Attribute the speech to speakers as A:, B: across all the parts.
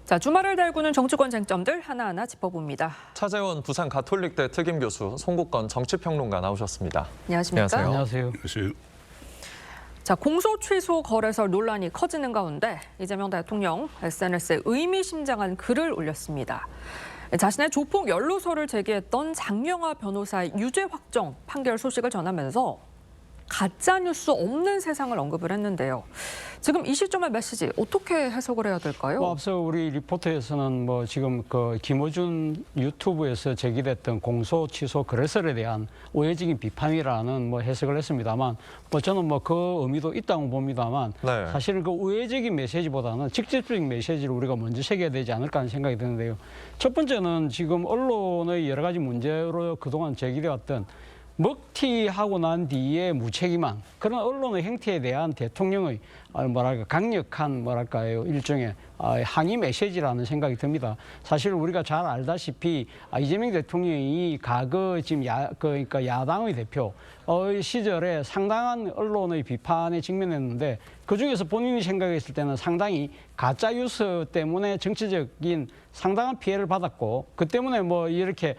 A: 자, 주말을 달구는 정치권 쟁점들 하나하나 짚어봅니다.
B: 차재원 부산 가톨릭대 특임교수, 송국건 정치평론가 나오셨습니다.
A: 안녕하십니까?
B: 안녕하세요.
C: 안녕하세요.
A: 자, 공소 취소 거래설 논란이 커지는 가운데 이재명 대통령 SNS에 의미심장한 글을 올렸습니다. 자신의 조폭 연루설을 제기했던 장영하 변호사의 유죄 확정 판결 소식을 전하면서 가짜뉴스 없는 세상을 언급을 했는데요. 지금 이 시점의 메시지 어떻게 해석을 해야 될까요?
D: 앞서 우리 리포터에서는 지금 김어준 유튜브에서 제기됐던 공소 취소 거래설에 대한 오해적인 비판이라는 해석을 했습니다만 저는 그 의미도 있다고 봅니다만
B: 네.
D: 사실은 그 우회적인 메시지보다는 직접적인 메시지를 우리가 먼저 새겨야 되지 않을까 하는 생각이 드는데요. 첫 번째는 지금 언론의 여러 가지 문제로 그동안 제기되었던 먹튀하고 난 뒤에 무책임한 그런 언론의 행태에 대한 대통령의 강력한 일종의 항의 메시지라는 생각이 듭니다. 사실 우리가 잘 알다시피 이재명 대통령이 과거 지금 그러니까 야당의 대표 시절에 상당한 언론의 비판에 직면했는데 그중에서 본인이 생각했을 때는 상당히 가짜 뉴스 때문에 정치적인 상당한 피해를 받았고 그 때문에 이렇게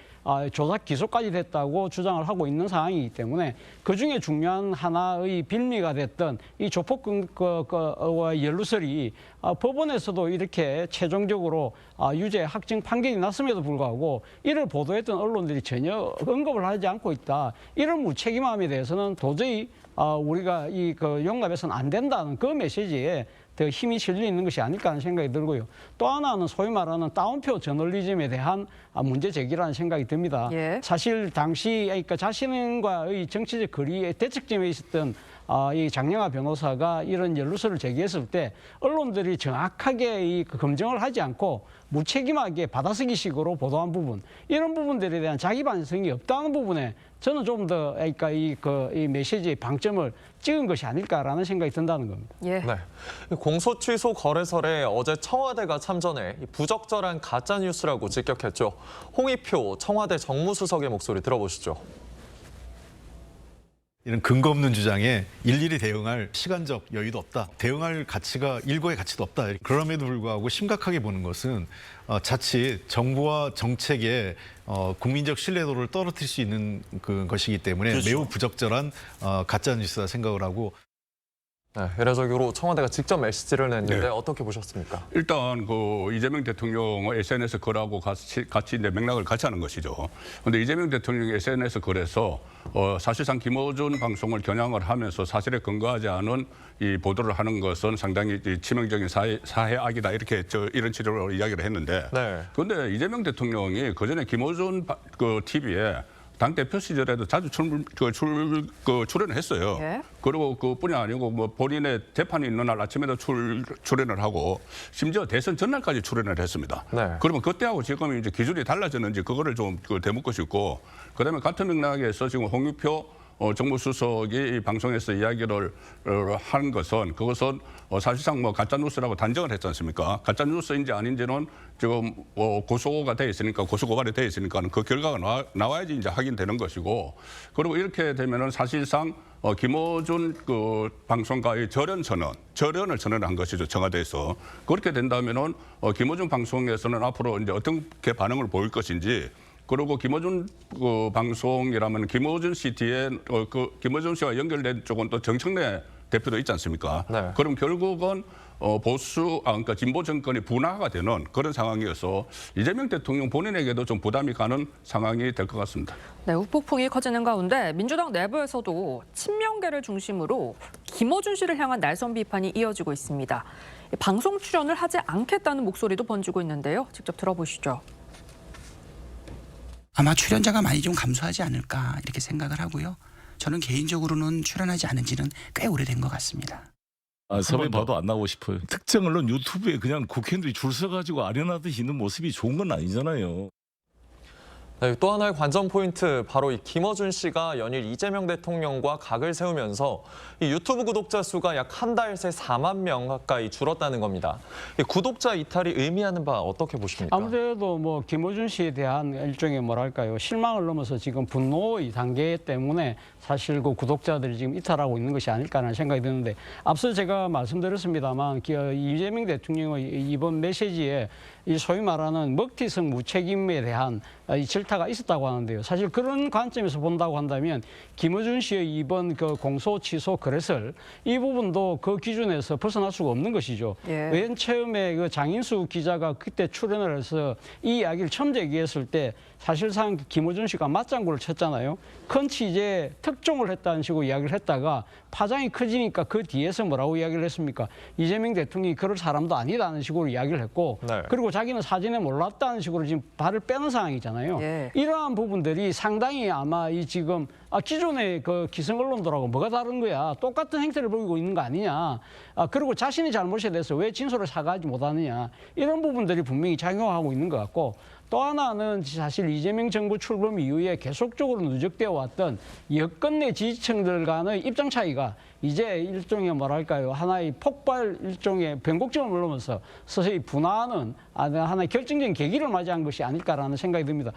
D: 조사 기소까지 됐다고 주장을 하고 있는 상황이기 때문에 그중에 중요한 하나의 빌미가 됐던 이 조폭 연루설이 법원에서도 이렇게 최종적으로 유죄 확정 판결이 났음에도 불구하고 이를 보도했던 언론들이 전혀 언급을 하지 않고 있다. 이런 무책임함에 대해서는 도저히 우리가 용납해서는 안 된다는 그 메시지에 더 힘이 실려 있는 것이 아닐까 하는 생각이 들고요. 또 하나는 소위 말하는 따옴표 저널리즘에 대한 문제 제기라는 생각이 듭니다.
A: 예.
D: 사실 당시 자신과의 정치적 거리의 대척점에 있었던 이 장영하 변호사가 이런 연루설을 제기했을 때 언론들이 정확하게 검증을 하지 않고 무책임하게 받아쓰기식으로 보도한 부분, 이런 부분들에 대한 자기 반성이 없다는 부분에 저는 좀 더 이 메시지의 방점을 찍은 것이 아닐까라는 생각이 든다는 겁니다.
A: 예.
B: 네. 공소 취소 거래설에 어제 청와대가 참전해 부적절한 가짜 뉴스라고 직격했죠. 홍익표 청와대 정무수석의 목소리 들어보시죠.
C: 이런 근거 없는 주장에 일일이 대응할 시간적 여유도 없다. 대응할 가치가 일고의 가치도 없다. 그럼에도 불구하고 심각하게 보는 것은 자칫 정부와 정책의 국민적 신뢰도를 떨어뜨릴 수 있는 것이기 때문에
B: 그렇죠.
C: 매우 부적절한 가짜 뉴스다 생각을 하고.
B: 네, 이례적으로 청와대가 직접 메시지를 냈는데
E: 네.
B: 어떻게 보셨습니까?
E: 일단 이재명 대통령의 SNS 글하고 같이 이제 맥락을 같이 하는 것이죠. 그런데 이재명 대통령이 SNS 글에서 사실상 김어준 방송을 겨냥을 하면서 사실에 근거하지 않은 이 보도를 하는 것은 상당히 치명적인 사회 악이다 이렇게 이런 취지로 이야기를 했는데.
B: 네.
E: 그런데 이재명 대통령이 그전에 김어준 TV에 당 대표 시절에도 자주 출연을 했어요.
A: 예.
E: 그리고 그뿐이 아니고 본인의 재판이 있는 날 아침에도 출연을 하고 심지어 대선 전날까지 출연을 했습니다.
B: 네.
E: 그러면 그때하고 지금 이제 기준이 달라졌는지 그거를 좀 되묻고 싶고, 그다음에 같은 맥락에서 지금 홍익표 정무수석이 이 방송에서 이야기를 한 것은 그것은 사실상 가짜 뉴스라고 단정을 했지 않습니까? 가짜 뉴스인지 아닌지는 지금 고소가 돼 있으니까 고소 고발이 돼 있으니까는 그 결과가 나와야지 이제 확인되는 것이고, 그리고 이렇게 되면은 사실상 김어준 방송가의 절연을 선언한 것이죠, 청와대에서. 그렇게 된다면은 김어준 방송에서는 앞으로 이제 어떻게 반응을 보일 것인지. 그리고 김어준 방송이라면 김어준 씨 뒤에 김어준 씨와 연결된 쪽은 또 정청래 대표도 있지 않습니까?
B: 네.
E: 그럼 결국은 그러니까 진보 정권이 분화가 되는 그런 상황이어서 이재명 대통령 본인에게도 좀 부담이 가는 상황이 될 것 같습니다.
A: 네, 후폭풍이 커지는 가운데 민주당 내부에서도 친명계를 중심으로 김어준 씨를 향한 날선 비판이 이어지고 있습니다. 방송 출연을 하지 않겠다는 목소리도 번지고 있는데요. 직접 들어보시죠.
F: 아마 출연자가 많이 좀 감소하지 않을까 이렇게 생각을 하고요. 저는 개인적으로는 출연하지 않은 지는 꽤 오래된 것 같습니다.
G: 섭외 봐도 안 나오고 싶어요. 특정 언론 유튜브에 그냥 국회의원들이 줄 서가지고 아련하듯이 있는 모습이 좋은 건 아니잖아요.
B: 네, 또 하나의 관전 포인트, 바로 이 김어준 씨가 연일 이재명 대통령과 각을 세우면서 이 유튜브 구독자 수가 약 한 달 새 4만 명 가까이 줄었다는 겁니다. 이 구독자 이탈이 의미하는 바 어떻게 보십니까?
D: 아무래도 김어준 씨에 대한 일종의 실망을 넘어서 지금 분노의 단계 때문에 사실 구독자들이 지금 이탈하고 있는 것이 아닐까라는 생각이 드는데, 앞서 제가 말씀드렸습니다만 이재명 대통령의 이번 메시지에 이 소위 말하는 먹튀성 무책임에 대한 이 질타가 있었다고 하는데요. 사실 그런 관점에서 본다고 한다면 김어준 씨의 이번 그 공소 취소 거래설 이 부분도 그 기준에서 벗어날 수가 없는 것이죠.
A: 예.
D: 맨 처음에 그 장인수 기자가 그때 출연을 해서 이 이야기를 처음 제기했을 때 사실상 김어준 씨가 맞장구를 쳤잖아요. 큰 취재에 특종을 했다는 식으로 이야기를 했다가 파장이 커지니까 그 뒤에서 뭐라고 이야기를 했습니까? 이재명 대통령이 그럴 사람도 아니다는 식으로 이야기를 했고
B: 네.
D: 그리고 자기는 사진에 몰랐다는 식으로 지금 발을 빼는 상황이잖아요.
A: 예.
D: 이러한 부분들이 상당히 아마 이 지금 기존의 그 기성 언론들하고 뭐가 다른 거야? 똑같은 행태를 보이고 있는 거 아니냐? 그리고 자신의 잘못에 대해서 왜 진솔을 사과하지 못하느냐? 이런 부분들이 분명히 작용하고 있는 것 같고 또 하나는 사실 이재명 정부 출범 이후에 계속적으로 누적되어 왔던 여권 내 지지층들 간의 입장 차이가 이제 일종의 뭐랄까요 하나의 폭발 일종의 변곡점을 넘어서 서서히 분화하는 하나의 결정적인 계기를 맞이한 것이 아닐까라는 생각이 듭니다.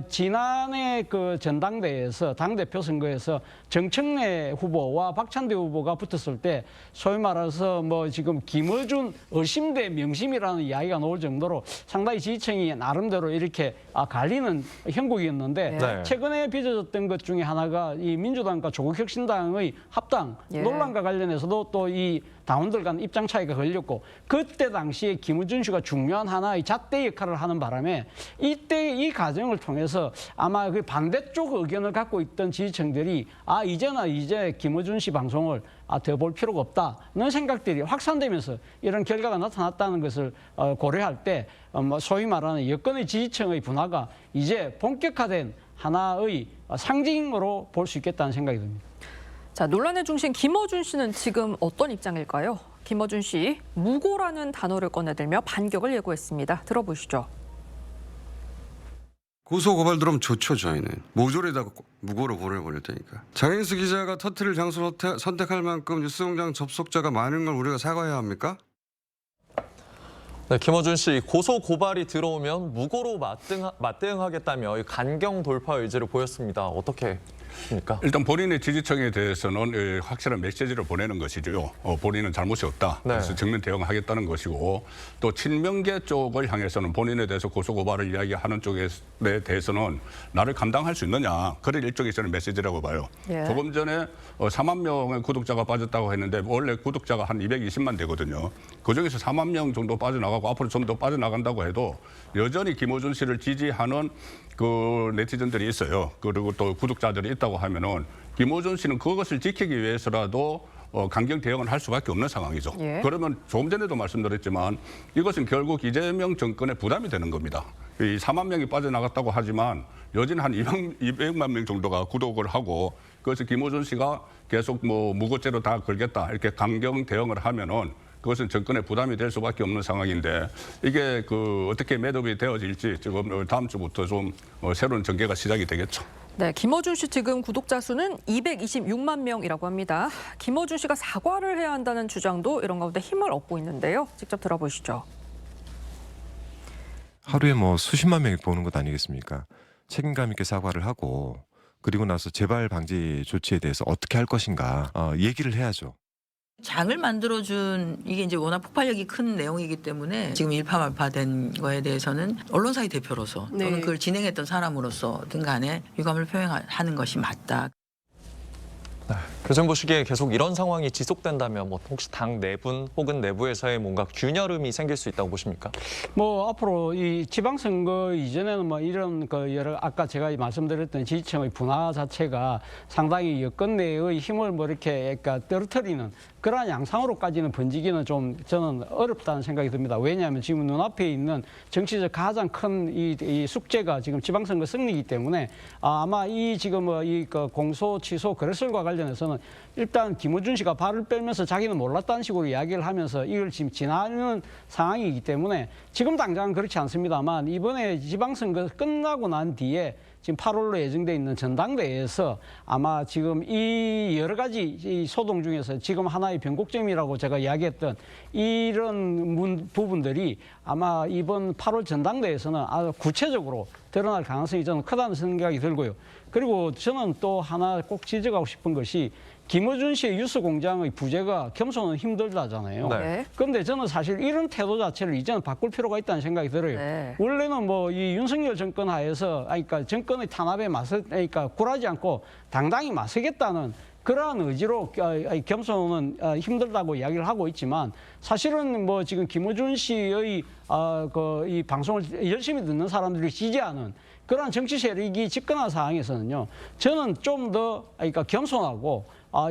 D: 지난해 그 전당대회에서 당대표 선거에서 정청래 후보와 박찬대 후보가 붙었을 때 소위 말해서 뭐 지금 김어준 의심대 명심이라는 이야기가 나올 정도로 상당히 지지층이 나름대로 이렇게 갈리는 형국이었는데
B: 네.
D: 최근에 빚어졌던 것 중에 하나가 이 민주당과 조국혁신당의 합당
A: 예.
D: 논란과 관련해서도 또 이 당원들 간 입장 차이가 걸렸고 그때 당시에 김어준 씨가 중요한 하나의 잣대 역할을 하는 바람에 이때 이 과정을 통해서 아마 그 반대쪽 의견을 갖고 있던 지지층들이 이제 김어준 씨 방송을 더 볼 필요가 없다는 생각들이 확산되면서 이런 결과가 나타났다는 것을 고려할 때 소위 말하는 여권의 지지층의 분화가 이제 본격화된 하나의 상징으로 볼 수 있겠다는 생각이 듭니다.
A: 자, 논란의 중심 김어준 씨는 지금 어떤 입장일까요? 김어준 씨, 무고라는 단어를 꺼내들며 반격을 예고했습니다. 들어보시죠.
H: 고소 고발 들어오면 좋죠. 저희는 모조리에다가 무고로 보내버릴 테니까. 장인수 기자가 터트릴 장소 선택할 만큼 뉴스공장 접속자가 많은 걸 우리가 사과해야 합니까?
B: 네, 김어준 씨 고소 고발이 들어오면 무고로 맞대응하겠다며 간경 돌파 의지를 보였습니다. 어떻게 보십니까?
E: 일단 본인의 지지층에 대해서는 확실한 메시지를 보내는 것이죠. 본인은 잘못이 없다.
B: 네.
E: 그래서 정면 대응하겠다는 것이고 또 친명계 쪽을 향해서는 본인에 대해서 고소고발을 이야기하는 쪽에 대해서는 나를 감당할 수 있느냐. 그런 일종의 저는 메시지라고 봐요.
A: 예.
E: 조금 전에 4만 명의 구독자가 빠졌다고 했는데 원래 구독자가 한 220만 되거든요. 그중에서 4만 명 정도 빠져나가고 앞으로 좀 더 빠져나간다고 해도 여전히 김어준 씨를 지지하는 그 네티즌들이 있어요. 그리고 또 구독자들이 있다고 하면은 김어준 씨는 그것을 지키기 위해서라도 강경 대응을 할 수밖에 없는 상황이죠.
A: 예.
E: 그러면 조금 전에도 말씀드렸지만 이것은 결국 이재명 정권의 부담이 되는 겁니다. 이 4만 명이 빠져나갔다고 하지만 여전히 한 200만 명 정도가 구독을 하고 그래서 김어준 씨가 계속 뭐 무고죄로 다 걸겠다 이렇게 강경 대응을 하면은 그것은 정권의 부담이 될 수밖에 없는 상황인데 이게 그 어떻게 매듭이 되어질지 지금 다음 주부터 좀 새로운 전개가 시작이 되겠죠.
A: 네, 김어준 씨 지금 구독자 수는 226만 명이라고 합니다. 김어준 씨가 사과를 해야 한다는 주장도 이런 가운데 힘을 얻고 있는데요. 직접 들어보시죠.
I: 하루에 뭐 수십만 명이 보는 것 아니겠습니까? 책임감 있게 사과를 하고 그리고 나서 재발 방지 조치에 대해서 어떻게 할 것인가 얘기를 해야죠.
J: 장을 만들어준 이게 이제 워낙 폭발력이 큰 내용이기 때문에 지금 일파만파된 거에 대해서는 언론사의 대표로서 또는 그걸 진행했던 사람으로서든 간에 유감을 표명하는 것이 맞다.
B: 교수님 보시기에 계속 이런 상황이 지속된다면 뭐 혹시 당 내분 혹은 내부에서의 뭔가 균열음이 생길 수 있다고 보십니까?
D: 뭐 앞으로 이 지방선거 이전에는 뭐 이런 그 여러 아까 제가 말씀드렸던 지지층의 분화 자체가 상당히 여권 내의 힘을 뭐 이렇게 그러니까 떨어뜨리는 그러한 양상으로까지는 번지기는 좀 저는 어렵다는 생각이 듭니다. 왜냐하면 지금 눈앞에 있는 정치적 가장 큰 이 숙제가 지금 지방선거 승리이기 때문에 아마 이 지금 이 공소 취소 거래설과 관련해서는 일단 김어준 씨가 발을 빼면서 자기는 몰랐다는 식으로 이야기를 하면서 이걸 지금 지나는 상황이기 때문에 지금 당장은 그렇지 않습니다만 이번에 지방선거 끝나고 난 뒤에 지금 8월로 예정돼 있는 전당대회에서 아마 지금 이 여러 가지 이 소동 중에서 지금 하나의 변곡점이라고 제가 이야기했던 이런 부분들이 아마 이번 8월 전당대회에서는 아주 구체적으로 드러날 가능성이 저는 크다는 생각이 들고요. 그리고 저는 또 하나 꼭 지적하고 싶은 것이 김어준 씨의 뉴스공장의 부재가 겸손은 힘들다잖아요.
A: 네.
D: 그런데 저는 사실 이런 태도 자체를 이제는 바꿀 필요가 있다는 생각이 들어요.
A: 네.
D: 원래는 뭐 이 윤석열 정권 하에서 그러니까 정권의 탄압에 그러니까 굴하지 않고 당당히 맞서겠다는 그러한 의지로 겸손은 힘들다고 이야기를 하고 있지만 사실은 뭐 지금 김어준 씨의 이 방송을 열심히 듣는 사람들이 지지하는 그러한 정치 세력이 집권한 상황에서는요, 저는 좀 더 그러니까 겸손하고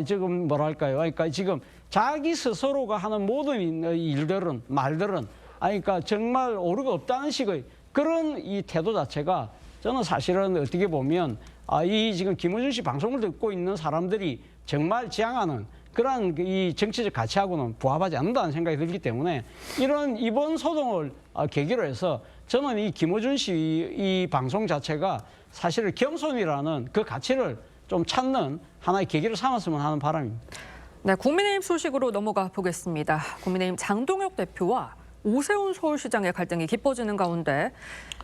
D: 지금 뭐랄까요, 그러니까 지금 자기 스스로가 하는 모든 일들은 말들은 그러니까 정말 오류가 없다는 식의 그런 이 태도 자체가 저는 사실은 어떻게 보면 이 지금 김어준 씨 방송을 듣고 있는 사람들이 정말 지향하는 그러한 이 정치적 가치하고는 부합하지 않는다는 생각이 들기 때문에 이번 소동을 계기로 해서 저는 이 김어준 씨 이 방송 자체가 사실은 겸손이라는 그 가치를 좀 찾는 하나의 계기를 삼았으면 하는 바람입니다.
A: 네, 국민의힘 소식으로 넘어가 보겠습니다. 국민의힘 장동혁 대표와 오세훈 서울시장의 갈등이 깊어지는 가운데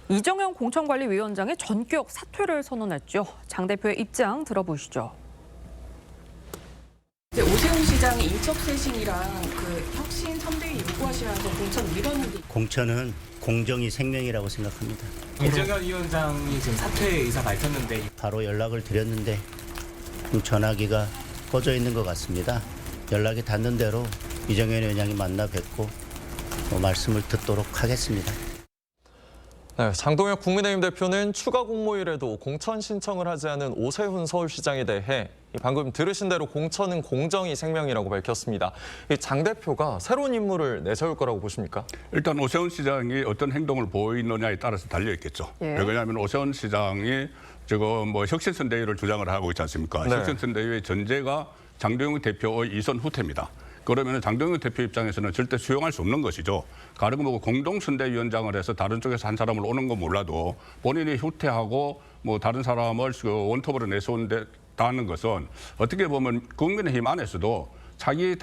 A: 이정현 공천관리위원장이 전격 사퇴를 선언했죠. 장 대표의 입장 들어보시죠.
K: 오세훈 시장이 인적 쇄신이랑 그 혁신 선대위 요구하시면서 공천 밀었는데
L: 공천은 공정이 생명이라고 생각합니다.
M: 이정현 위원장이 지금 사퇴 의사 밝혔는데
L: 바로 연락을 드렸는데 전화기가 꺼져 있는 것 같습니다. 연락이 닿는 대로 이정현 위원장이 만나 뵙고 말씀을 듣도록 하겠습니다.
B: 네, 장동혁 국민의힘 대표는 추가 공모일에도 공천 신청을 하지 않은 오세훈 서울시장에 대해 방금 들으신 대로 공천은 공정이 생명이라고 밝혔습니다. 장 대표가 새로운 인물을 내세울 거라고 보십니까?
E: 일단 오세훈 시장이 어떤 행동을 보이느냐에 따라서 달려 있겠죠.
A: 예.
E: 왜냐하면 오세훈 시장이 지금 뭐 혁신선대위를 주장을 하고 있지 않습니까?
B: 네.
E: 혁신선대위의 전제가 장동혁 대표의 이선 후퇴입니다. 그러면 장동혁 대표 입장에서는 절대 수용할 수 없는 것이죠. 가령 뭐 공동선대위원장을 해서 다른 쪽에서 한 사람을 오는 건 몰라도 본인이 후퇴하고 뭐 다른 사람을 원톱으로 내세운다는 것은 어떻게 보면 국민의힘 안에서도 자기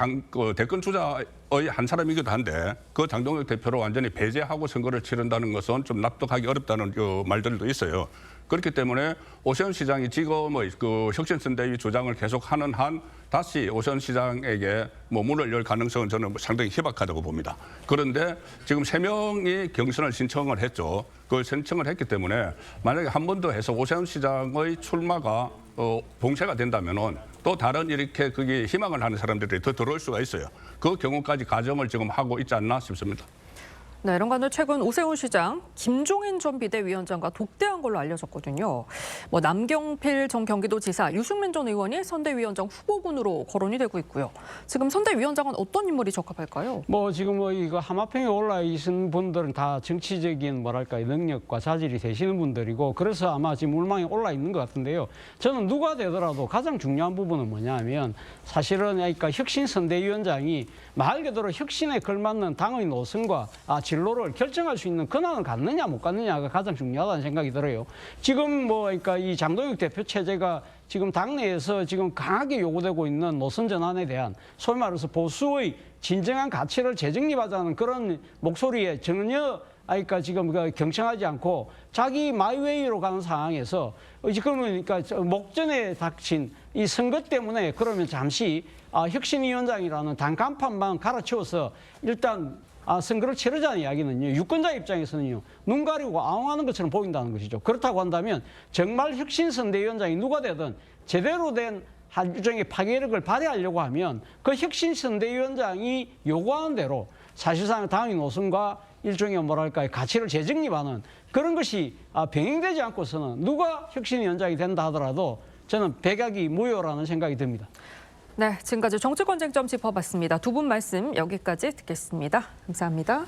E: 대권 주자의 한 사람이기도 한데 그 장동혁 대표를 완전히 배제하고 선거를 치른다는 것은 좀 납득하기 어렵다는 말들도 있어요. 그렇기 때문에 오세훈 시장이 지금의 그 혁신선대위 주장을 계속하는 한 다시 오세훈 시장에게 뭐 문을 열 가능성은 저는 상당히 희박하다고 봅니다. 그런데 지금 3명이 경선을 신청을 했죠. 그 신청을 했기 때문에 만약에 한 번 더 해서 오세훈 시장의 출마가 봉쇄가 된다면은 또 다른 이렇게 그게 희망을 하는 사람들이 더 들어올 수가 있어요. 그 경우까지 가정을 지금 하고 있지 않나 싶습니다.
A: 네, 이런 가운데 최근 오세훈 시장, 김종인 전 비대위원장과 독대한 걸로 알려졌거든요. 뭐 남경필 전 경기도지사, 유승민 전 의원이 선대위원장 후보군으로 거론이 되고 있고요. 지금 선대위원장은 어떤 인물이 적합할까요?
D: 뭐 지금 뭐 이거 하마평에 올라 있는 분들은 다 정치적인 뭐랄까 능력과 자질이 되시는 분들이고 그래서 아마 지금 울망에 올라 있는 것 같은데요. 저는 누가 되더라도 가장 중요한 부분은 뭐냐면 사실은 그러니까 혁신선대위원장이 말 그대로 혁신에 걸맞는 당의 노선과 진로를 결정할 수 있는 권한을 갖느냐 못 갖느냐가 가장 중요하다는 생각이 들어요. 지금 뭐 그러니까 이 장동혁 대표 체제가 지금 당내에서 지금 강하게 요구되고 있는 노선 전환에 대한 소위 말해서 보수의 진정한 가치를 재정립하자는 그런 목소리에 전혀 그러니까 지금 경청하지 않고 자기 마이웨이로 가는 상황에서 지금은 그러니까 목전에 닥친 이 선거 때문에 그러면 잠시 혁신위원장이라는 당 간판만 갈아치워서 일단 선거를 치르자는 이야기는요. 유권자 입장에서는요. 눈 가리고 아웅하는 것처럼 보인다는 것이죠. 그렇다고 한다면 정말 혁신선대위원장이 누가 되든 제대로 된 한 일종의 파괴력을 발휘하려고 하면 그 혁신선대위원장이 요구하는 대로 사실상 당의 노선과 일종의 뭐랄까요 가치를 재정립하는 그런 것이 병행되지 않고서는 누가 혁신위원장이 된다 하더라도 저는 백약이 무효라는 생각이 듭니다.
A: 네, 지금까지 정치권 쟁점 짚어봤습니다. 두 분 말씀 여기까지 듣겠습니다. 감사합니다.